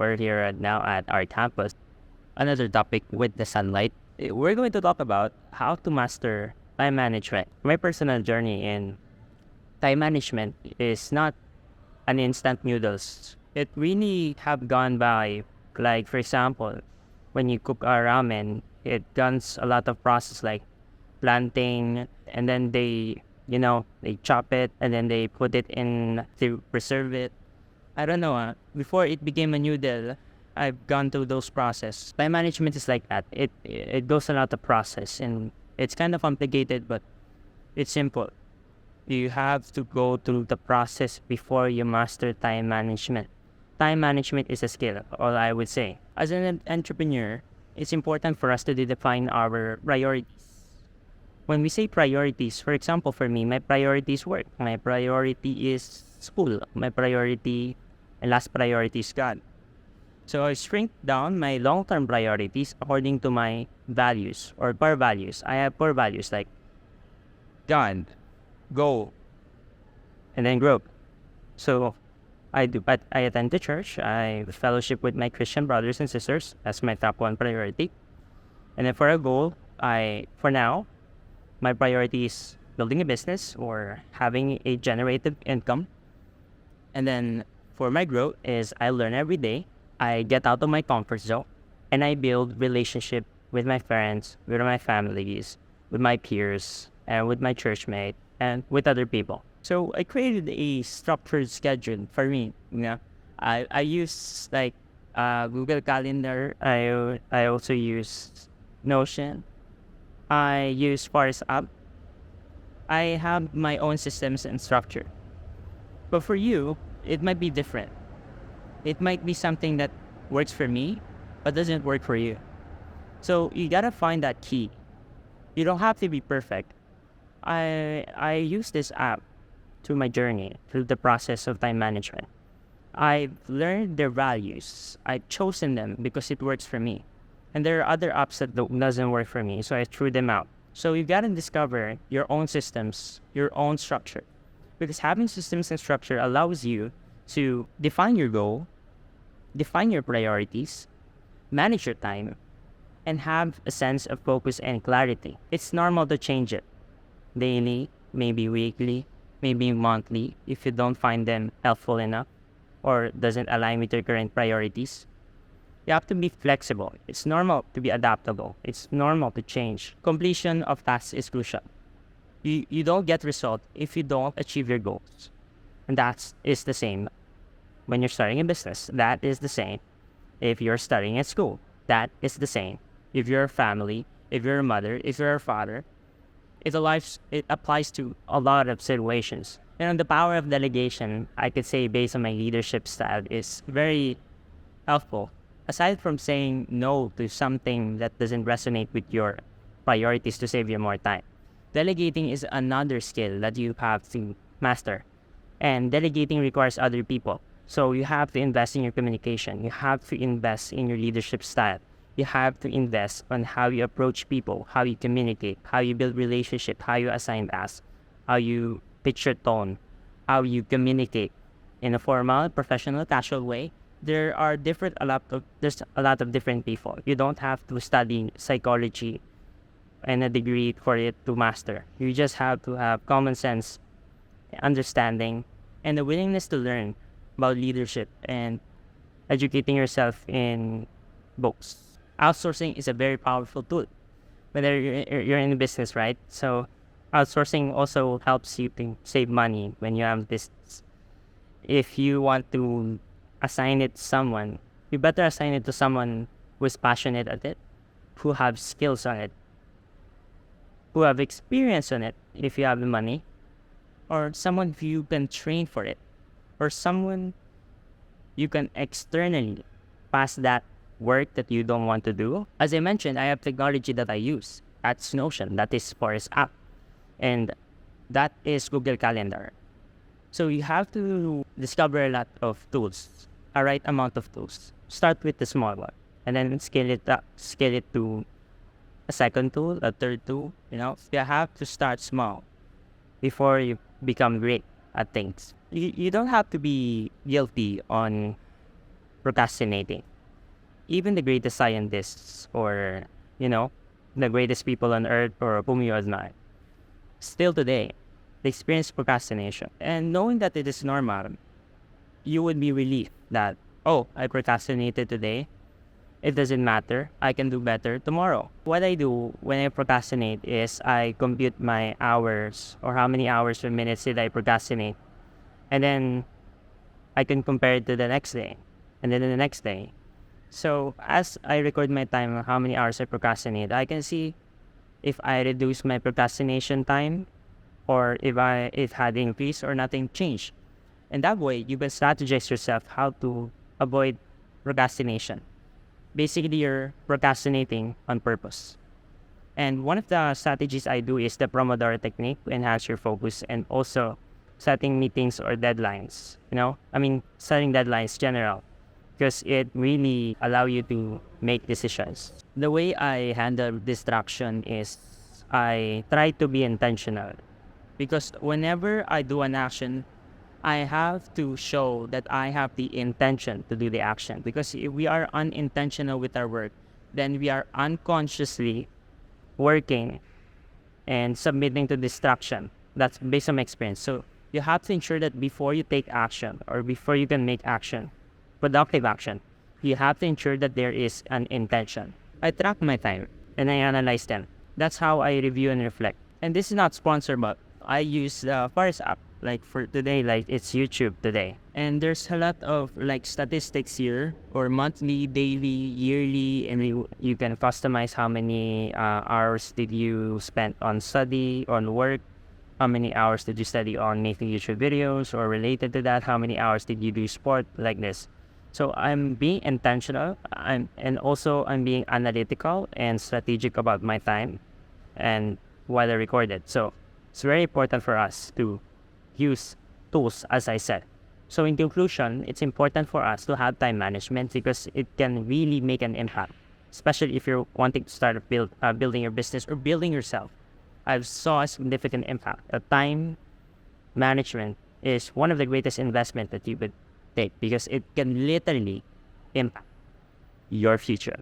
we're here now at our campus. Another topic with the sunlight. We're going to talk about how to master time management. My personal journey in time management is not an instant noodles. It really have gone by, like for example, when you cook a ramen, it guns a lot of process like planting, and then they chop it, and then they put it in to preserve it. I don't know. Before it became a noodle, I've gone through those process. Time management is like that. It goes a lot of process, and it's kind of complicated, but it's simple. You have to go through the process before you master time management. Time management is a skill, all I would say. As an entrepreneur, it's important for us to define our priorities. When we say priorities, for example, for me, my priority is work. My priority is school. My priority and last priority is God. So I shrink down my long-term priorities according to my values or core values. I have core values like God, go, and then growth. So but I attend the church. I fellowship with my Christian brothers and sisters. That's my top one priority. And then for a goal, for now, my priority is building a business or having a generative income. And then for my growth is I learn every day. I get out of my comfort zone and I build relationship with my friends, with my families, with my peers, and with my churchmate, and with other people. So I created a structured schedule for me. I use like Google Calendar. I also use Notion. I use Forest app. I have my own systems and structure. But for you, it might be different. It might be something that works for me, but doesn't work for you. So you gotta find that key. You don't have to be perfect. I use this app through my journey, through the process of time management. I've learned their values. I've chosen them because it works for me. And there are other apps that doesn't work for me, so I threw them out. So you gotta discover your own systems, your own structure. Because having systems and structure allows you to define your goal, define your priorities, manage your time, and have a sense of focus and clarity. It's normal to change it daily, maybe weekly, maybe monthly if you don't find them helpful enough or doesn't align with your current priorities. You have to be flexible. It's normal to be adaptable. It's normal to change. Completion of tasks is crucial. You don't get result if you don't achieve your goals. And that is the same when you're starting a business. That is the same if you're studying at school. That is the same if you're a family, if you're a mother, if you're a father. It applies to a lot of situations. And the power of delegation, I could say based on my leadership style, is very helpful. Aside from saying no to something that doesn't resonate with your priorities to save you more time, delegating is another skill that you have to master. And delegating requires other people. So you have to invest in your communication. You have to invest in your leadership style. You have to invest on how you approach people, how you communicate, how you build relationship, how you assign tasks, how you pitch your tone, how you communicate in a formal, professional, casual way. There's a lot of different people. You don't have to study psychology and a degree for it to master. You just have to have common sense, understanding, and the willingness to learn about leadership and educating yourself in books. Outsourcing is a very powerful tool, whether you're in a business, right? So outsourcing also helps you to save money when you have business. If you want to assign it to someone, you better assign it to someone who is passionate at it, who have skills on it, who have experience on it if you have the money, or someone who you can train for it, or someone you can externally pass that work that you don't want to do. As I mentioned, I have technology that I use. That's Notion, that is Forest app, and that is Google Calendar. So you have to discover a lot of tools, a right amount of tools. Start with the small one, and then scale it to a second tool, a third tool. You have to start small before you become great at things. You don't have to be guilty on procrastinating. Even the greatest scientists or, you know, the greatest people on earth or whom you admire, still today, they experience procrastination. And knowing that it is normal, you would be relieved that, oh, I procrastinated today. It doesn't matter. I can do better tomorrow. What I do when I procrastinate is I compute my hours or how many hours or minutes did I procrastinate. And then I can compare it to the next day and then the next day. So as I record my time on how many hours I procrastinate, I can see if I reduce my procrastination time or if it had increased or nothing changed. And that way, you can strategize yourself how to avoid procrastination. Basically, you're procrastinating on purpose. And one of the strategies I do is the Pomodoro technique to enhance your focus and also setting meetings or deadlines. Setting deadlines general because it really allow you to make decisions. The way I handle distraction is I try to be intentional because whenever I do an action, I have to show that I have the intention to do the action. Because if we are unintentional with our work, then we are unconsciously working and submitting to distraction. That's based on my experience. So you have to ensure that before you take action or before you can make action, productive action, you have to ensure that there is an intention. I track my time and I analyze them. That's how I review and reflect. And this is not sponsored, but I use the Forest app. Like for today, like it's YouTube today. And there's a lot of like statistics here or monthly, daily, yearly, and you can customize how many hours did you spend on study, on work, how many hours did you study on making YouTube videos or related to that, how many hours did you do sport like this. So I'm being intentional and also I'm being analytical and strategic about my time and while I recorded. So it's very important for us to use tools, as I said. So in conclusion, it's important for us to have time management because it can really make an impact, especially if you're wanting to start building your business or building yourself. I've saw a significant impact. Time management is one of the greatest investment that you could take because it can literally impact your future.